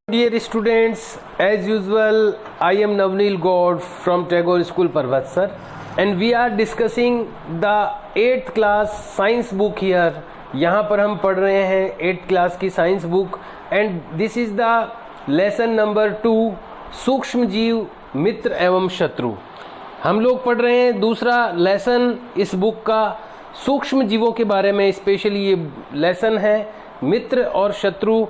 Dear students, as usual, I am Navneel Gaur from Tagore School, Parvatsar, and we are discussing the 8th class science book here. यहाँ पर हम पढ़ रहे हैं 8th class की science book and this is the lesson number 2 सूक्ष्म जीव मित्र एवं शत्रु. हम लोग पढ़ रहे हैं दूसरा लेसन इस बुक का सूक्ष्म जीवों के बारे में. स्पेशली ये लेसन है मित्र और शत्रु.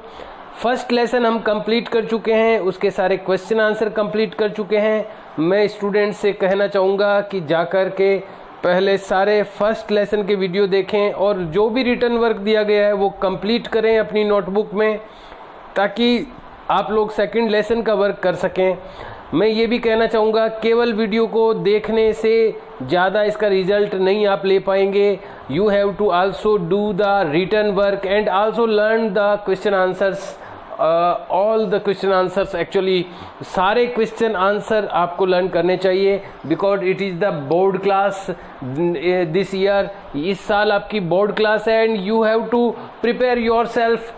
फर्स्ट लेसन हम कंप्लीट कर चुके हैं, उसके सारे क्वेश्चन आंसर कंप्लीट कर चुके हैं. मैं स्टूडेंट्स से कहना चाहूँगा कि जाकर के पहले सारे फर्स्ट लेसन के वीडियो देखें और जो भी रिटर्न वर्क दिया गया है वो कंप्लीट करें अपनी नोटबुक में, ताकि आप लोग सेकंड लेसन का वर्क कर सकें. मैं ये भी कहना चाहूँगा केवल वीडियो को देखने से ज़्यादा इसका रिजल्ट नहीं आप ले पाएंगे. You have to also do the return work and also learn the question answers. All the question answers, actually सारे क्वेश्चन आंसर आपको लर्न करने चाहिए because it is the board class this year. इस साल आपकी बोर्ड क्लास है and you have to prepare your self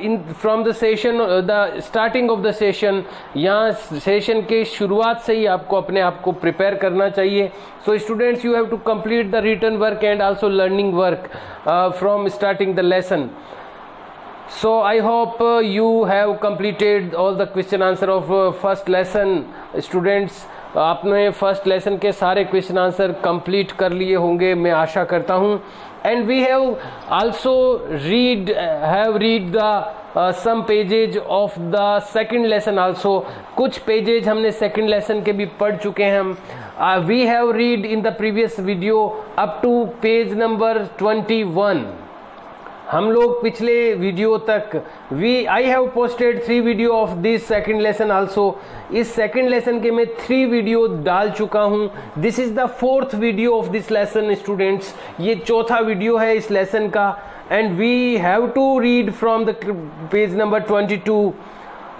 in from the session, the starting of the session. यहाँ session के शुरुआत से ही आपको अपने आप को प्रिपेयर करना चाहिए. So students, you have to complete the written work and also learning work from starting the lesson. So I hope you have completed all the question answer of first lesson. Students, आपने first lesson के सारे question answer complete कर लिए होंगे, मैं आशा करता हूँ. And we have also read the some pages of the second lesson also. कुछ पेजेज हमने सेकंड लेसन के भी पढ़ चुके हैं हम. We have read in the previous video up to page number 21. हम लोग पिछले वीडियो तक I have posted 3 video of this second lesson also. इस सेकंड लेसन के मैं 3 वीडियो डाल चुका हूं. This is the 4th video of this lesson students. ये चौथा वीडियो है इस लेसन का and we have to read from the page number 22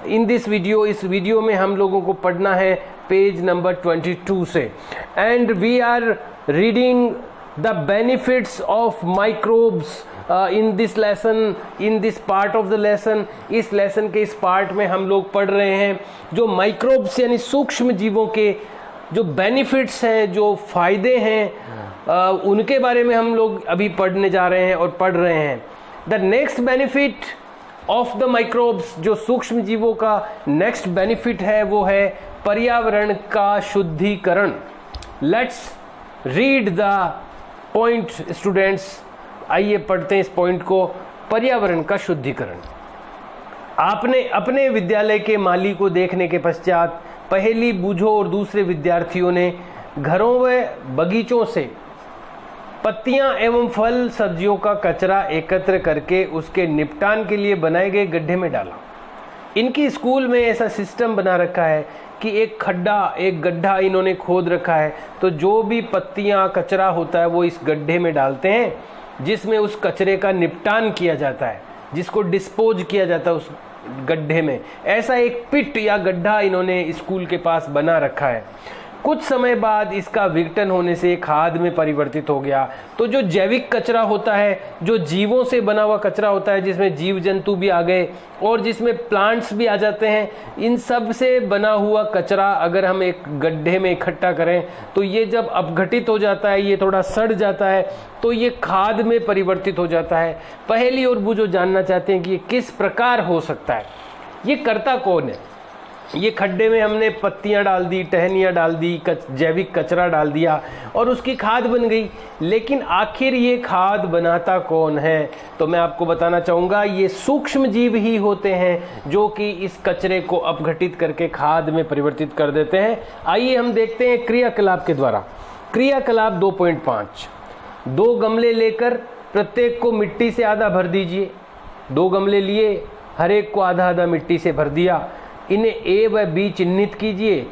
in this video. इस वीडियो में हम लोगों को पढ़ना है पेज नंबर 22 से. And we are reading the benefits of microbes in this lesson, in this part of the lesson. इस lesson के इस पार्ट में हम लोग पढ़ रहे हैं जो माइक्रोब्स यानी सूक्ष्म जीवों के जो बेनिफिट्स हैं, जो फायदे हैं, उनके बारे में हम लोग अभी पढ़ने जा रहे हैं और पढ़ रहे हैं. The next benefit of the microbes, जो सूक्ष्म जीवों का नेक्स्ट बेनिफिट है वो है पर्यावरण का शुद्धिकरण. Let's read the point students. आइए पढ़ते हैं इस पॉइंट को. पर्यावरण का शुद्धिकरण. आपने अपने विद्यालय के माली को देखने के पश्चात पहली बूझो और दूसरे विद्यार्थियों ने घरों व बगीचों से पत्तियां एवं फल सब्जियों का कचरा एकत्र करके उसके निपटान के लिए बनाए गए गड्ढे में डाला. इनकी स्कूल में ऐसा सिस्टम बना रखा है कि एक गड्ढा इन्होंने खोद रखा है, तो जो भी पत्तियां कचरा होता है वो इस गड्ढे में डालते हैं, जिसमें उस कचरे का निपटान किया जाता है, जिसको डिस्पोज किया जाता है उस गड्ढे में. ऐसा एक पिट या गड्ढा इन्होंने स्कूल के पास बना रखा है. कुछ समय बाद इसका विघटन होने से खाद में परिवर्तित हो गया. तो जो जैविक कचरा होता है, जो जीवों से बना हुआ कचरा होता है, जिसमें जीव जंतु भी आ गए और जिसमें प्लांट्स भी आ जाते हैं, इन सब से बना हुआ कचरा अगर हम एक गड्ढे में इकट्ठा करें तो ये जब अपघटित हो जाता है, ये थोड़ा सड़ जाता है, तो ये खाद में परिवर्तित हो जाता है. पहली और वो जो जानना चाहते हैं कि ये किस प्रकार हो सकता है, ये करता कौन है. ये खड्डे में हमने पत्तियां डाल दी, टहनियां डाल दी, जैविक कचरा डाल दिया और उसकी खाद बन गई. लेकिन आखिर ये खाद बनाता कौन है? तो मैं आपको बताना चाहूँगा ये सूक्ष्म जीव ही होते हैं जो कि इस कचरे को अपघटित करके खाद में परिवर्तित कर देते हैं. आइए हम देखते हैं क्रियाकलाप के द्वारा. क्रियाकलाप 2.5. 2 गमले लेकर प्रत्येक को मिट्टी से आधा भर दीजिए. 2 गमले लिए, हर एक को आधा आधा मिट्टी से भर दिया. इन्हें ए व बी चिन्हित कीजिए.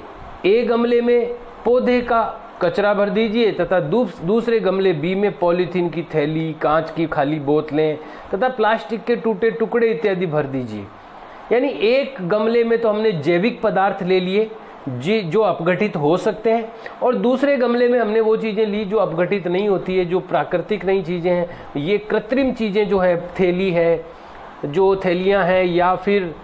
ए गमले में पौधे का कचरा भर दीजिए तथा दूसरे गमले बी में पॉलीथीन की थैली, कांच की खाली बोतलें तथा प्लास्टिक के टूटे टुकड़े इत्यादि भर दीजिए. यानी एक गमले में तो हमने जैविक पदार्थ ले लिए जो अपघटित हो सकते हैं, और दूसरे गमले में हमने वो चीज़ें ली जो अपघटित नहीं होती है, जो प्राकृतिक नई चीज़ें हैं. ये कृत्रिम चीज़ें जो है, थैली है, जो थैलियाँ हैं, या फिर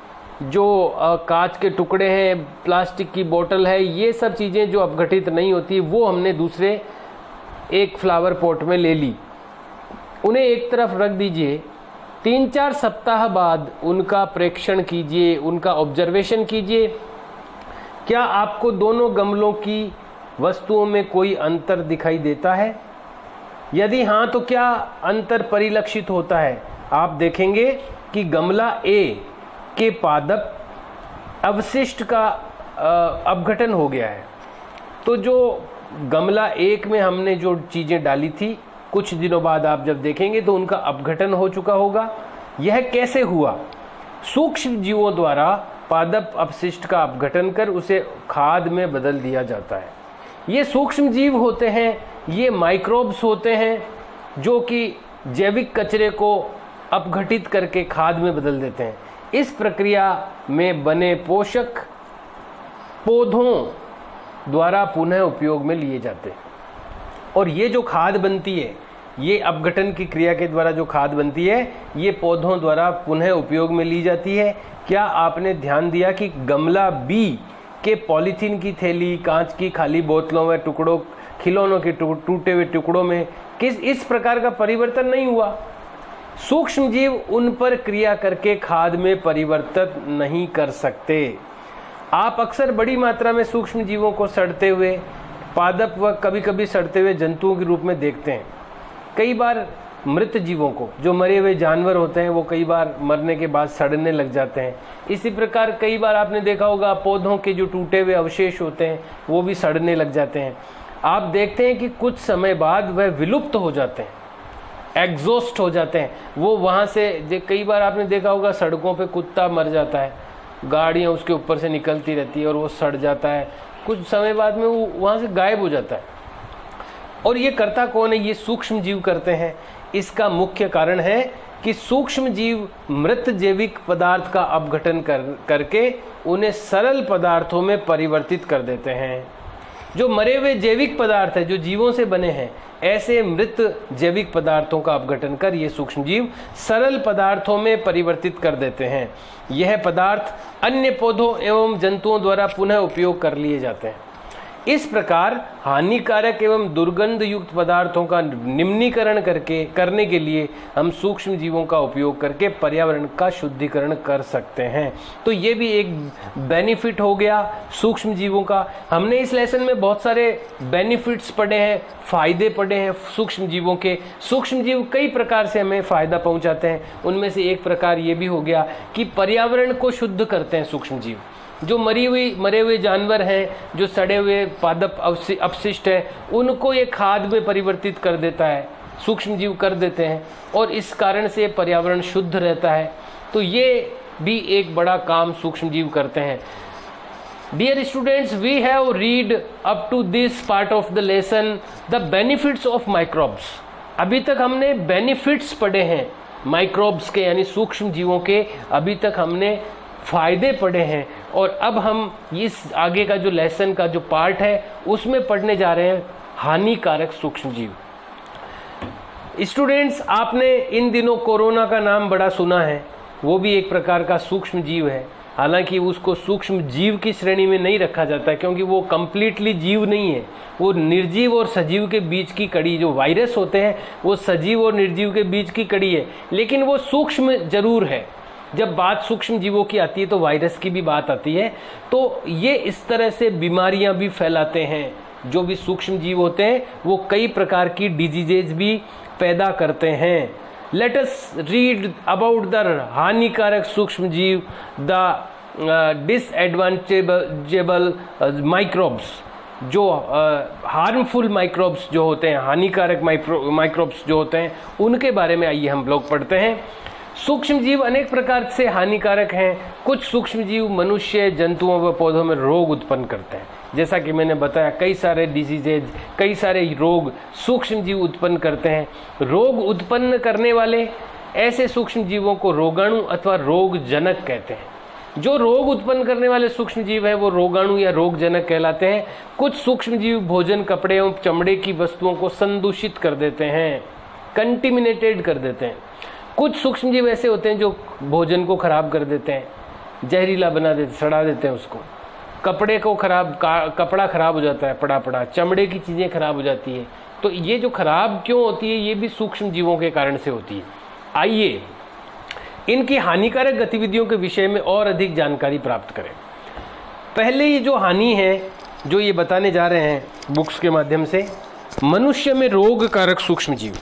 जो कांच के टुकड़े हैं, प्लास्टिक की बोतल है, ये सब चीज़ें जो अपघटित नहीं होती वो हमने दूसरे एक फ्लावर पॉट में ले ली। उन्हें एक तरफ रख दीजिए। 3-4 सप्ताह बाद उनका प्रेक्षण कीजिए, उनका ऑब्जर्वेशन कीजिए। क्या आपको दोनों गमलों की वस्तुओं में कोई अंतर दिखाई देता है? यदि हाँ, तो क्या अंतर परिलक्षित होता है? आप देखेंगे कि गमला ए के पादप अवशिष्ट का अपघटन हो गया है। तो जो गमला एक में हमने जो चीज़ें डाली थी, कुछ दिनों बाद आप जब देखेंगे तो उनका अपघटन हो चुका होगा। यह कैसे हुआ? सूक्ष्म जीवों द्वारा पादप अपशिष्ट का अपघटन कर उसे खाद में बदल दिया जाता है। ये सूक्ष्म जीव होते हैं, ये माइक्रोब्स होते हैं जो कि जैविक कचरे को अपघटित करके खाद में बदल देते हैं। इस प्रक्रिया में बने पोषक पौधों द्वारा पुनः उपयोग में लिए जाते हैं। और ये जो खाद बनती है, ये अपघटन की क्रिया के द्वारा जो खाद बनती है, ये पौधों द्वारा पुनः उपयोग में ली जाती है। क्या आपने ध्यान दिया कि गमला बी के पॉलीथीन की थैली, कांच की खाली बोतलों में टुकड़ों, खिलौनों के टूटे हुए टुकड़ों में इस प्रकार का परिवर्तन नहीं हुआ? सूक्ष्म जीव उन पर क्रिया करके खाद में परिवर्तन नहीं कर सकते। आप अक्सर बड़ी मात्रा में सूक्ष्म जीवों को सड़ते हुए पादप व कभी कभी सड़ते हुए जंतुओं के रूप में देखते हैं। कई बार मृत जीवों को, जो मरे हुए जानवर होते हैं, वो कई बार मरने के बाद सड़ने लग जाते हैं। इसी प्रकार कई बार आपने देखा होगा पौधों के जो टूटे हुए अवशेष होते हैं वो भी सड़ने लग जाते हैं। आप देखते हैं कि कुछ समय बाद वह विलुप्त हो जाते हैं, एग्जॉस्ट हो जाते हैं। वो वहाँ से, कई बार आपने देखा होगा सड़कों पे कुत्ता मर जाता है, गाड़ियाँ उसके ऊपर से निकलती रहती है और वो सड़ जाता है, कुछ समय बाद में वो वहाँ से गायब हो जाता है। और ये करता कौन है? ये सूक्ष्म जीव करते हैं। इसका मुख्य कारण है कि सूक्ष्म जीव मृत जैविक पदार्थ का अपघटन करके उन्हें सरल पदार्थों में परिवर्तित कर देते हैं। जो मरे हुए जैविक पदार्थ है, जो जीवों से बने हैं, ऐसे मृत जैविक पदार्थों का अपघटन कर ये सूक्ष्म जीव सरल पदार्थों में परिवर्तित कर देते हैं। यह पदार्थ अन्य पौधों एवं जंतुओं द्वारा पुनः उपयोग कर लिए जाते हैं। इस प्रकार हानिकारक एवं दुर्गंध युक्त पदार्थों का निम्नीकरण करने के लिए हम सूक्ष्म जीवों का उपयोग करके पर्यावरण का शुद्धिकरण कर सकते हैं। तो ये भी एक बेनिफिट हो गया सूक्ष्म जीवों का। हमने इस लेसन में बहुत सारे बेनिफिट्स पढ़े हैं, फायदे पढ़े हैं सूक्ष्म जीवों के। सूक्ष्म जीव कई प्रकार से हमें फायदा पहुंचाते हैं। उनमें से एक प्रकार ये भी हो गया कि पर्यावरण को शुद्ध करते हैं सूक्ष्म जीव। जो मरे हुए जानवर हैं, जो सड़े हुए पादप अपशिष्ट है, उनको ये खाद में परिवर्तित कर देता है, सूक्ष्म जीव कर देते हैं, और इस कारण से पर्यावरण शुद्ध रहता है। तो ये भी एक बड़ा काम सूक्ष्म जीव करते हैं। Dear students, we have read up to this part of the lesson the benefits of microbes. अभी तक हमने बेनिफिट्स पढ़े हैं माइक्रोब्स के, यानी सूक्ष्म जीवों के। अभी तक हमने फायदे पढ़े हैं, और अब हम इस आगे का जो लेसन का जो पार्ट है उसमें पढ़ने जा रहे हैं हानिकारक सूक्ष्म जीव। स्टूडेंट्स, आपने इन दिनों कोरोना का नाम बड़ा सुना है। वो भी एक प्रकार का सूक्ष्म जीव है। हालांकि उसको सूक्ष्म जीव की श्रेणी में नहीं रखा जाता है, क्योंकि वो कंप्लीटली जीव नहीं है। वो निर्जीव और सजीव के बीच की कड़ी, जो वायरस होते हैं वो सजीव और निर्जीव के बीच की कड़ी है, लेकिन वो सूक्ष्म जरूर है। जब बात सूक्ष्म जीवों की आती है तो वायरस की भी बात आती है। तो ये इस तरह से बीमारियां भी फैलाते हैं। जो भी सूक्ष्म जीव होते हैं वो कई प्रकार की डिजीजेज भी पैदा करते हैं। Let us read about the हानिकारक सूक्ष्म जीव, द डिसएडवांटेजेबल माइक्रोब्स। जो हार्मफुल माइक्रोब्स जो होते हैं, हानिकारक माइक्रोब्स जो होते हैं, उनके बारे में आइए हम लोग पढ़ते हैं। सूक्ष्म जीव अनेक प्रकार से हानिकारक हैं। कुछ सूक्ष्म जीव मनुष्य, जंतुओं व पौधों में रोग उत्पन्न करते हैं। जैसा कि मैंने बताया, कई सारे डिजीजेज, कई सारे रोग सूक्ष्म जीव उत्पन्न करते हैं। रोग उत्पन्न करने वाले ऐसे सूक्ष्म जीवों को रोगाणु अथवा रोगजनक कहते हैं। जो रोग उत्पन्न करने वाले सूक्ष्म जीव हैं वो रोगाणु या रोगजनक कहलाते हैं। कुछ सूक्ष्म जीव भोजन, कपड़े एवं चमड़े की वस्तुओं को संदूषित कर देते हैं, कंटिमिनेटेड कर देते हैं। कुछ सूक्ष्म जीव ऐसे होते हैं जो भोजन को खराब कर देते हैं, जहरीला बना देते, सड़ा देते हैं उसको। कपड़े को कपड़ा खराब हो जाता है, पड़ा चमड़े की चीज़ें खराब हो जाती है। तो ये जो खराब क्यों होती है, ये भी सूक्ष्म जीवों के कारण से होती है। आइए इनकी हानिकारक गतिविधियों के विषय में और अधिक जानकारी प्राप्त करें। पहले ये जो हानि है जो ये बताने जा रहे हैं बुक्स के माध्यम से, मनुष्य में रोग कारक सूक्ष्म जीव।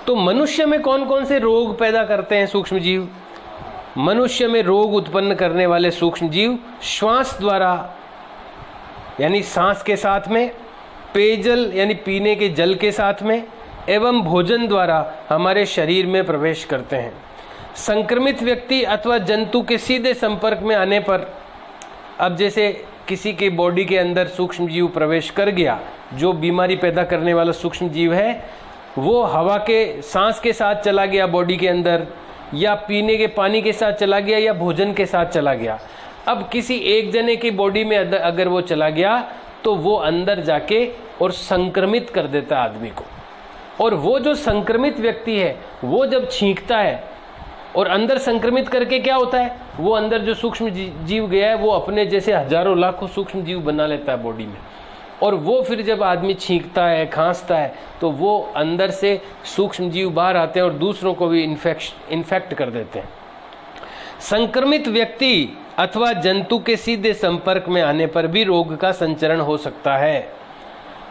तो मनुष्य में कौन कौन से रोग पैदा करते हैं सूक्ष्म जीव? मनुष्य में रोग उत्पन्न करने वाले सूक्ष्म जीव श्वास द्वारा यानी सांस के साथ में, पेयजल यानी पीने के जल के साथ में, एवं भोजन द्वारा हमारे शरीर में प्रवेश करते हैं। संक्रमित व्यक्ति अथवा जंतु के सीधे संपर्क में आने पर, अब जैसे किसी के बॉडी के अंदर सूक्ष्म जीव प्रवेश कर गया, जो बीमारी पैदा करने वाला सूक्ष्म जीव है, वो हवा के सांस के साथ चला गया बॉडी के अंदर, या पीने के पानी के साथ चला गया, या भोजन के साथ चला गया। अब किसी एक जने की बॉडी में अगर वो चला गया तो वो अंदर जाके और संक्रमित कर देता है आदमी को। और वो जो संक्रमित व्यक्ति है वो जब छींकता है और अंदर संक्रमित करके क्या होता है, वो अंदर जो सूक्ष्म जीव गया है वो अपने जैसे हजारों लाखों सूक्ष्म जीव बना लेता है बॉडी में। और वो फिर जब आदमी छींकता है, खांसता है, तो वो अंदर से सूक्ष्म जीव बाहर आते हैं और दूसरों को भी इन्फेक्ट कर देते हैं। संक्रमित व्यक्ति अथवा जंतु के सीधे संपर्क में आने पर भी रोग का संचरण हो सकता है।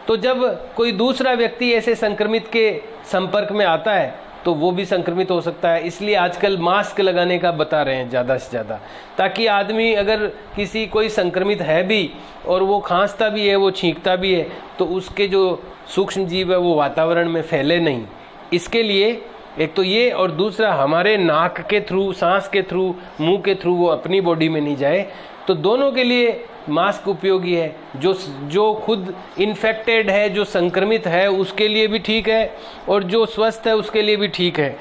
तो जब कोई दूसरा व्यक्ति ऐसे संक्रमित के संपर्क में आता है तो वो भी संक्रमित हो सकता है। इसलिए आजकल मास्क लगाने का बता रहे हैं ज़्यादा से ज़्यादा, ताकि आदमी अगर किसी कोई संक्रमित है भी और वो खांसता भी है, वो छींकता भी है, तो उसके जो सूक्ष्म जीव है वो वातावरण में फैले नहीं। इसके लिए एक तो ये, और दूसरा हमारे नाक के थ्रू, सांस के थ्रू, मुंह के थ्रू वो अपनी बॉडी में नहीं जाए। तो दोनों के लिए मास्क उपयोगी है। जो खुद इन्फेक्टेड है, जो संक्रमित है, उसके लिए भी ठीक है, और जो स्वस्थ है उसके लिए भी ठीक है।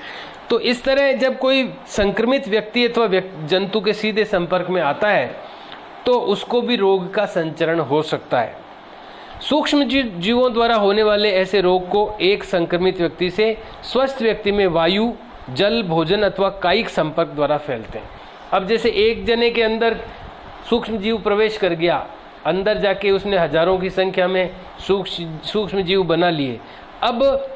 तो इस तरह जब कोई संक्रमित व्यक्ति अथवा जंतु के सीधे संपर्क में आता है तो उसको भी रोग का संचरण हो सकता है। सूक्ष्म जीवों द्वारा होने वाले ऐसे रोग को एक संक्रमित व्यक्ति से स्वस्थ व्यक्ति में वायु, जल, भोजन अथवा कायिक संपर्क द्वारा फैलते हैं। अब जैसे एक जने के अंदर सूक्ष्म जीव प्रवेश कर गया, अंदर जाके उसने हजारों की संख्या में सूक्ष्म जीव बना लिए। अब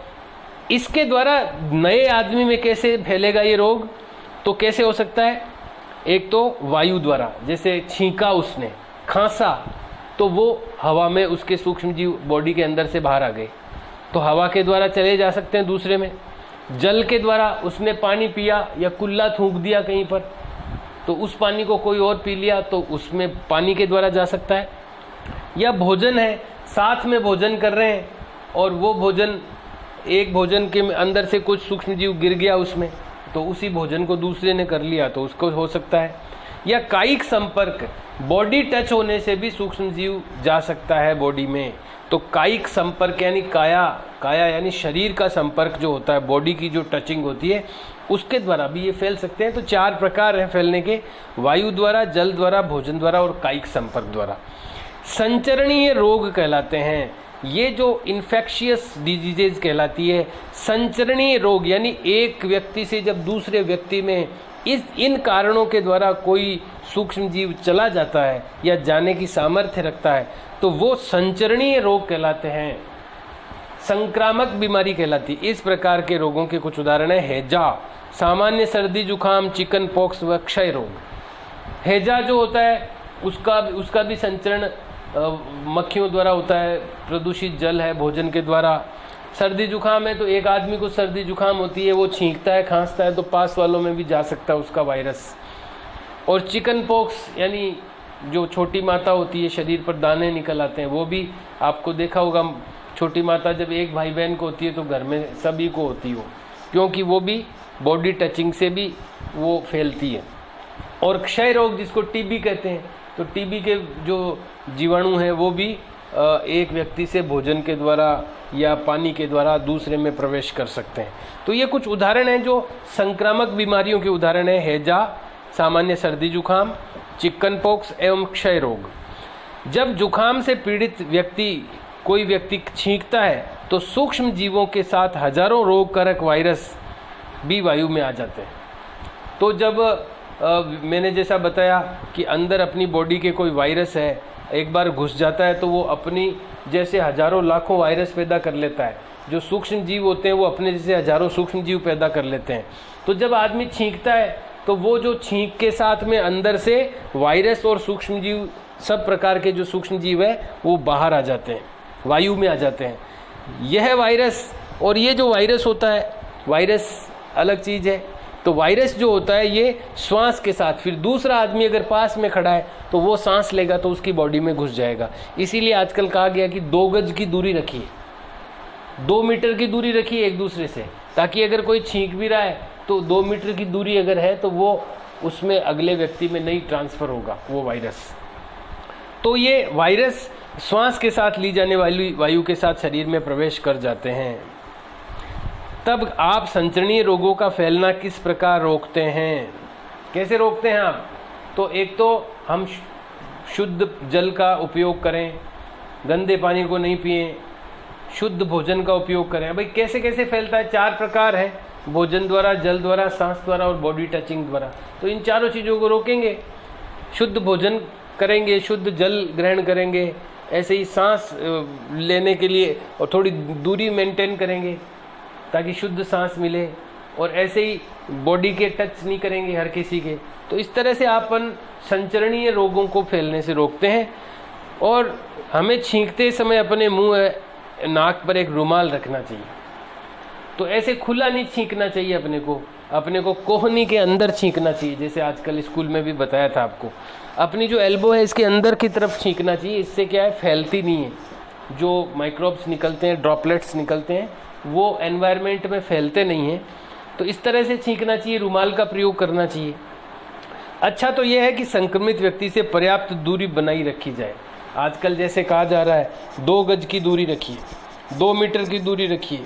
इसके द्वारा नए आदमी में कैसे फैलेगा ये रोग? तो कैसे हो सकता है? एक तो वायु द्वारा, जैसे छींका उसने, खांसा, तो वो हवा में उसके सूक्ष्म जीव बॉडी के अंदर से बाहर आ गए, तो हवा के द्वारा चले जा सकते हैं दूसरे में। जल के द्वारा उसने पानी पिया या कुल्ला थूक दिया कहीं पर, तो उस पानी को कोई और पी लिया तो उसमें पानी के द्वारा जा सकता है। या भोजन है, साथ में भोजन कर रहे हैं और वो भोजन, एक भोजन के अंदर से कुछ सूक्ष्म जीव गिर गया उसमें, तो उसी भोजन को दूसरे ने कर लिया तो उसको हो सकता है। या कायिक संपर्क, बॉडी टच होने से भी सूक्ष्म जीव जा सकता है बॉडी में। तो कायिक संपर्क यानी काया यानी शरीर का संपर्क जो होता है, बॉडी की जो टचिंग होती है, उसके द्वारा भी ये फैल सकते हैं। तो 4 प्रकार हैं फैलने के: वायु द्वारा, जल द्वारा, भोजन द्वारा और कायिक संपर्क द्वारा। संचरणीय रोग कहलाते हैं ये, जो इन्फेक्शियस डिजीजेज कहलाती है। संचरणीय रोग यानी एक व्यक्ति से जब दूसरे व्यक्ति में इन कारणों के द्वारा कोई सूक्ष्म जीव चला जाता है या जाने की सामर्थ्य रखता है तो वो संचरणीय रोग कहलाते हैं, संक्रामक बीमारी कहलाती है। इस प्रकार के रोगों के कुछ उदाहरण है: हैजा, सामान्य सर्दी जुकाम, चिकन पॉक्स व क्षय रोग। हैजा जो होता है उसका भी संचरण मक्खियों द्वारा होता है, प्रदूषित जल है, भोजन के द्वारा। सर्दी जुकाम है तो एक आदमी को सर्दी जुकाम होती है, वो छींकता है, खांसता है, तो पास वालों में भी जा सकता है उसका वायरस। और चिकन पॉक्स यानी जो छोटी माता होती है, शरीर पर दाने निकल आते हैं, वो भी आपको देखा होगा। छोटी माता जब एक भाई बहन को होती है तो घर में सभी को होती है, क्योंकि वो भी बॉडी टचिंग से भी वो फैलती है। और क्षय रोग जिसको टीबी कहते हैं, तो टीबी के जो जीवाणु हैं वो भी एक व्यक्ति से भोजन के द्वारा या पानी के द्वारा दूसरे में प्रवेश कर सकते हैं। तो ये कुछ उदाहरण हैं जो संक्रामक बीमारियों के उदाहरण हैं: हैजा, सामान्य सर्दी जुकाम, चिकन पॉक्स एवं क्षय रोग। जब जुकाम से पीड़ित कोई व्यक्ति छींकता है तो सूक्ष्म जीवों के साथ हजारों रोग कारक वायरस भी वायु में आ जाते हैं। तो जब मैंने जैसा बताया कि अंदर अपनी बॉडी के कोई वायरस है, एक बार घुस जाता है तो वो अपनी जैसे हजारों लाखों वायरस पैदा कर लेता है। जो सूक्ष्म जीव होते हैं वो अपने जैसे हजारों सूक्ष्म जीव पैदा कर लेते हैं। तो जब आदमी छींकता है तो वो जो छींक के साथ में अंदर से वायरस और सूक्ष्म जीव, सब प्रकार के जो सूक्ष्म जीव है वो बाहर आ जाते हैं, वायु में आ जाते हैं। यह वायरस और ये जो वायरस होता है, वायरस अलग चीज़ है। तो वायरस जो होता है ये श्वास के साथ, फिर दूसरा आदमी अगर पास में खड़ा है तो वो सांस लेगा तो उसकी बॉडी में घुस जाएगा। इसीलिए आजकल कहा गया कि 2 गज की दूरी रखिए, 2 मीटर की दूरी रखिए एक दूसरे से, ताकि अगर कोई छींक भी रहा है तो 2 मीटर की दूरी अगर है तो वो उसमें अगले व्यक्ति में नहीं ट्रांसफ़र होगा वो वायरस। तो ये वायरस श्वास के साथ ली जाने वाली वायु के साथ शरीर में प्रवेश कर जाते हैं। तब आप संचरणीय रोगों का फैलना किस प्रकार रोकते हैं? कैसे रोकते हैं आप? तो एक तो हम शुद्ध जल का उपयोग करें, गंदे पानी को नहीं पिएं, शुद्ध भोजन का उपयोग करें। भाई कैसे कैसे फैलता है? 4 प्रकार है, भोजन द्वारा, जल द्वारा, सांस द्वारा और बॉडी टचिंग द्वारा। तो इन चारों चीज़ों को रोकेंगे, शुद्ध भोजन करेंगे, शुद्ध जल ग्रहण करेंगे, ऐसे ही सांस लेने के लिए और थोड़ी दूरी मेंटेन करेंगे ताकि शुद्ध सांस मिले, और ऐसे ही बॉडी के टच नहीं करेंगे हर किसी के। तो इस तरह से अपन संचरणीय रोगों को फैलने से रोकते हैं। और हमें छींकते समय अपने मुंह नाक पर एक रुमाल रखना चाहिए। तो ऐसे खुला नहीं छींकना चाहिए, अपने को कोहनी के अंदर छींकना चाहिए, जैसे आजकल स्कूल में भी बताया था आपको। अपनी जो एल्बो है इसके अंदर की तरफ छींकना चाहिए। इससे क्या है, फैलती नहीं है। जो माइक्रोब्स निकलते हैं, ड्रॉपलेट्स निकलते हैं, वो एनवायरनमेंट में फैलते नहीं हैं। तो इस तरह से छींकना चाहिए, रुमाल का प्रयोग करना चाहिए। अच्छा तो यह है कि संक्रमित व्यक्ति से पर्याप्त दूरी बनाई रखी जाए। आजकल जैसे कहा जा रहा है 2 गज की दूरी रखिए, 2 मीटर की दूरी रखिए।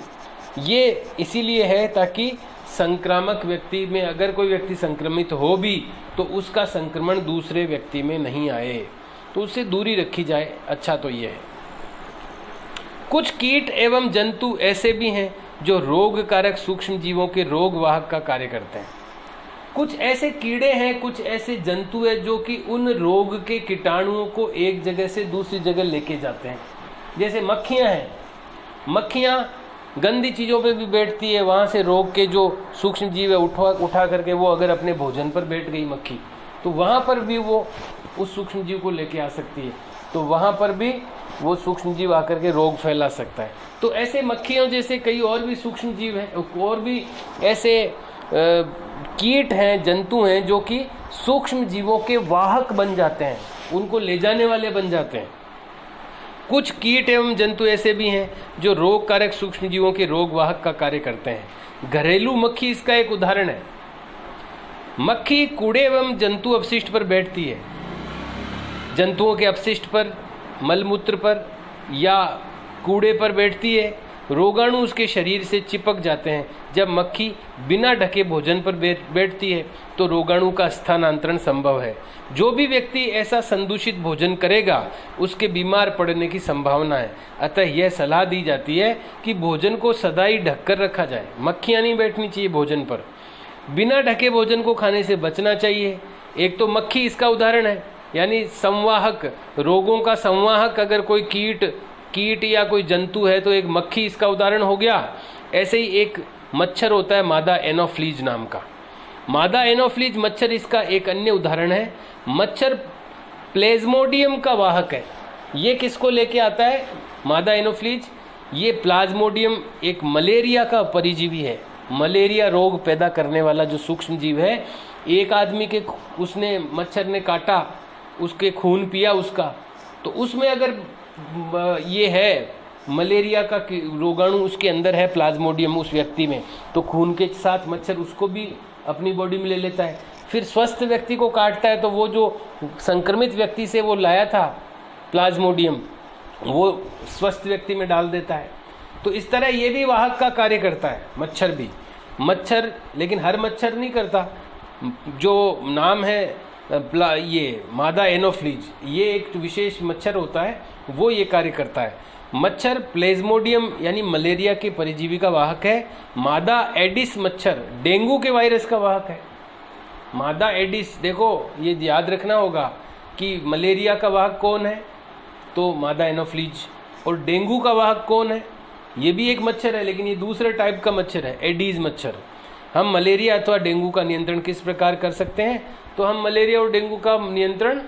ये इसीलिए है ताकि संक्रामक व्यक्ति में अगर कोई व्यक्ति संक्रमित हो भी तो उसका संक्रमण दूसरे व्यक्ति में नहीं आए, तो उससे दूरी रखी जाए। अच्छा तो ये है। कुछ कीट एवं जंतु ऐसे भी हैं जो रोग कारक सूक्ष्म जीवों के रोग वाहक का कार्य करते हैं। कुछ ऐसे कीड़े हैं, कुछ ऐसे जंतु हैं जो कि उन रोग के कीटाणुओं को एक जगह से दूसरी जगह लेके जाते हैं। जैसे मक्खियां हैं, मक्खियां गंदी चीज़ों पे भी बैठती है, वहाँ से रोग के जो सूक्ष्म जीव है उठा करके वो अगर अपने भोजन पर बैठ गई मक्खी, तो वहाँ पर भी वो उस सूक्ष्म जीव को लेके आ सकती है। तो वहाँ पर भी वो सूक्ष्म जीव आकर के रोग फैला सकता है। तो ऐसे मक्खियों जैसे कई और भी सूक्ष्म जीव हैं, और भी ऐसे कीट हैं, जंतु हैं जो कि सूक्ष्म जीवों के वाहक बन जाते हैं, उनको ले जाने वाले बन जाते हैं। कुछ कीट एवं जंतु ऐसे भी हैं जो रोग कारक सूक्ष्म जीवों के रोग वाहक का कार्य करते हैं। घरेलू मक्खी इसका एक उदाहरण है। मक्खी कूड़े एवं जंतु अपशिष्ट पर बैठती है, जंतुओं के अपशिष्ट पर, मलमूत्र पर या कूड़े पर बैठती है। रोगाणु उसके शरीर से चिपक जाते हैं। जब मक्खी बिना ढके भोजन पर बैठती है तो रोगाणु का स्थानांतरण संभव है। जो भी व्यक्ति ऐसा संदूषित भोजन करेगा उसके बीमार पड़ने की संभावना है। अतः यह सलाह दी जाती है कि भोजन को सदाई ढककर रखा जाए। मक्खियाँ नहीं बैठनी चाहिए भोजन पर। बिना ढके भोजन को खाने से बचना चाहिए। एक तो मक्खी इसका उदाहरण है, यानी संवाहक, रोगों का संवाहक अगर कोई कीट या कोई जंतु है तो एक मक्खी इसका उदाहरण हो गया। ऐसे ही एक मच्छर होता है मादा एनोफ्लीज नाम का। मादा एनोफ्लीज मच्छर इसका एक अन्य उदाहरण है। मच्छर प्लेज्मोडियम का वाहक है। ये किसको लेके आता है? मादा एनोफ्लीज। ये प्लाज्मोडियम एक मलेरिया का परिजीवी है। मलेरिया रोग पैदा करने वाला जो सूक्ष्म जीव है। एक आदमी के उसने मच्छर ने काटा, उसके खून पिया उसका, तो उसमें अगर ये है मलेरिया का रोगाणु उसके अंदर है, प्लाज्मोडियम उस व्यक्ति में, तो खून के साथ मच्छर उसको भी अपनी बॉडी में ले लेता है। फिर स्वस्थ व्यक्ति को काटता है तो वो जो संक्रमित व्यक्ति से वो लाया था प्लाज्मोडियम, वो स्वस्थ व्यक्ति में डाल देता है। तो इस तरह ये भी वाहक का कार्य करता है मच्छर भी। मच्छर, लेकिन हर मच्छर नहीं करता। जो नाम है ये मादा एनोफ्लीज, ये एक विशेष मच्छर होता है, वो ये कार्य करता है। मच्छर प्लेज्मोडियम यानी मलेरिया के परिजीवी का वाहक है। मादा एडिस मच्छर डेंगू के वायरस का वाहक है। मादा एडिस, देखो ये याद रखना होगा कि मलेरिया का वाहक कौन है, तो मादा एनोफ्लीज। और डेंगू का वाहक कौन है, ये भी एक मच्छर है लेकिन ये दूसरे टाइप का मच्छर है, एडीज मच्छर। हम मलेरिया अथवा डेंगू का नियंत्रण किस प्रकार कर सकते हैं, तो हम मलेरिया और डेंगू का नियंत्रण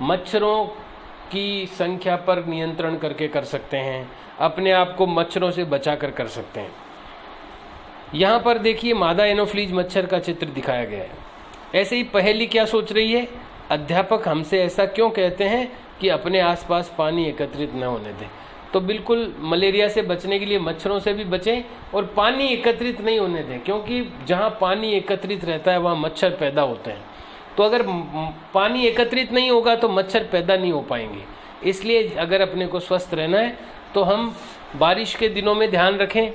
मच्छरों की संख्या पर नियंत्रण करके कर सकते हैं, अपने आप को मच्छरों से बचा कर सकते हैं। यहाँ पर देखिए मादा एनोफ्लीज मच्छर का चित्र दिखाया गया है। ऐसे ही पहेली क्या सोच रही है, अध्यापक हमसे ऐसा क्यों कहते हैं कि अपने आसपास पानी एकत्रित न होने दें। तो बिल्कुल मलेरिया से बचने के लिए मच्छरों से भी बचें और पानी एकत्रित नहीं होने दें, क्योंकि जहाँ पानी एकत्रित रहता है वहाँ मच्छर पैदा होते हैं। तो अगर पानी एकत्रित नहीं होगा तो मच्छर पैदा नहीं हो पाएंगे। इसलिए अगर अपने को स्वस्थ रहना है तो हम बारिश के दिनों में ध्यान रखें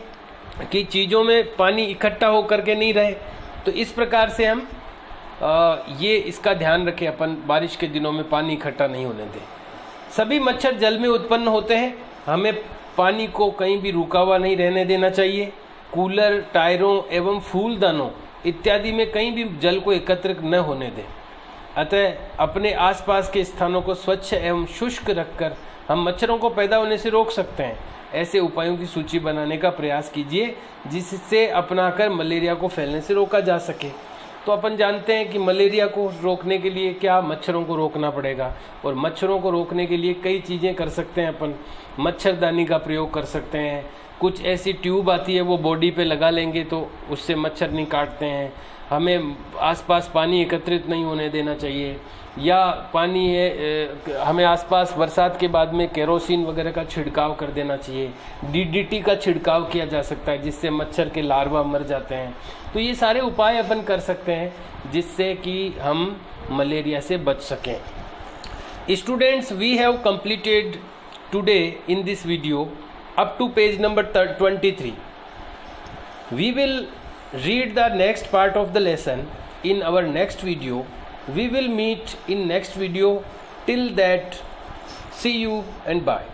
कि चीज़ों में पानी इकट्ठा होकर के नहीं रहे। तो इस प्रकार से हम ये इसका ध्यान रखें, अपन बारिश के दिनों में पानी इकट्ठा नहीं होने दें। सभी मच्छर जल में उत्पन्न होते हैं, हमें पानी को कहीं भी रुका हुआ नहीं रहने देना चाहिए। कूलर, टायरों एवं फूलदानों इत्यादि में कहीं भी जल को एकत्र न होने दें। अतः अपने आसपास के स्थानों को स्वच्छ एवं शुष्क रखकर हम मच्छरों को पैदा होने से रोक सकते हैं। ऐसे उपायों की सूची बनाने का प्रयास कीजिए जिससे अपनाकर मलेरिया को फैलने से रोका जा सके। तो अपन जानते हैं कि मलेरिया को रोकने के लिए क्या, मच्छरों को रोकना पड़ेगा। और मच्छरों को रोकने के लिए कई चीज़ें कर सकते हैं अपन। मच्छरदानी का प्रयोग कर सकते हैं, कुछ ऐसी ट्यूब आती है वो बॉडी पे लगा लेंगे तो उससे मच्छर नहीं काटते हैं। हमें आसपास पानी एकत्रित नहीं होने देना चाहिए, या पानी है हमें आसपास बरसात के बाद में केरोसिन वगैरह का छिड़काव कर देना चाहिए। डीडीटी का छिड़काव किया जा सकता है जिससे मच्छर के लार्वा मर जाते हैं। तो ये सारे उपाय अपन कर सकते हैं जिससे कि हम मलेरिया से बच सकें। Students, we have completed today in this video up to page number 23. We will read the next part of the lesson in our next video. We will meet in next video. Till that, see you and bye.